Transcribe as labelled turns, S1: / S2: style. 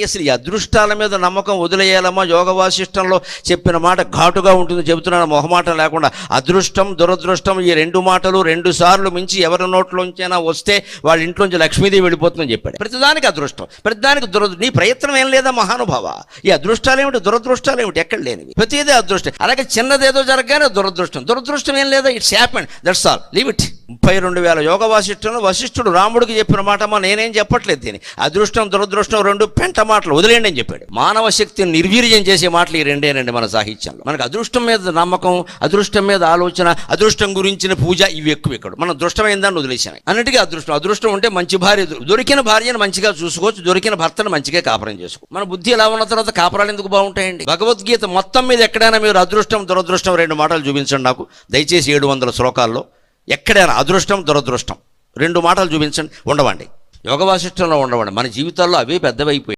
S1: అసలు ఈ అదృష్టాల మీద నమ్మకం వదిలేయాలమ్మా. యోగ వాసిష్టంలో చెప్పిన మాట ఘాటుగా ఉంటుంది, చెబుతున్నాను మొహమాటం లేకుండా. అదృష్టం దురదృష్టం ఈ రెండు మాటలు 2 సార్లు మించి ఎవరి నోట్లోంచైనా వస్తే వాళ్ళ ఇంట్లోంచి లక్ష్మీదేవి వెళ్ళిపోతుందని చెప్పాడు. ప్రతిదానికి అదృష్టం, ప్రతిదానికి నీ ప్రయత్నం ఏం లేదా మహానుభావ. ఈ అదృష్టాలు ఏమిటి దురదృష్టాలు ఏమిటి, ఎక్కడ లేనివి, ప్రతిదే అదృష్టం. అలాగే చిన్నదేదో జరగగానే దురదృష్టం ఏం లేదా, it's happened, that's all, leave it. 32,000 యోగ వాసిష్టంలో వశిష్ఠుడు రాముడికి చెప్పిన మాట అమ్మా, నేనేం చెప్పట్లేదు దీన్ని. అదృష్టం దురదృష్టం 2 పెంట మాటలు వదిలేయండి అని చెప్పాడు. మానవ శక్తిని నిర్వీర్యం చేసే మాటలు ఈ రెండేనండి మన సాహిత్యంలో. మనకు అదృష్టం మీద నమ్మకం, అదృష్టం మీద ఆలోచన, అదృష్టం గురించిన పూజ, ఇవి ఎక్కువ. ఇక్కడ మనం దృష్టమైన దాన్ని వదిలేసాను. అన్నిటికీ అదృష్టం ఉంటే మంచి భార్య, దొరికిన భార్యను మంచిగా చూసుకోవచ్చు, దొరికిన భర్తను మంచిగా కాపురం చేసుకో. మన బుద్ధి ఎలా ఉన్న తర్వాత కాపురాలు ఎందుకు బాగుంటాయండి. భగవద్గీత మొత్తం మీద ఎక్కడైనా మీరు అదృష్టం దురదృష్టం 2 మాటలు చూపించండి నాకు, దయచేసి 700 శ్లోకాల్లో ఎక్కడైనా అదృష్టం దురదృష్టం 2 మాటలు చూపించండి. ఉండవండి, యోగ వాసిష్టంలో ఉండవండి. మన జీవితాల్లో అవే పెద్దవైపోయాయి.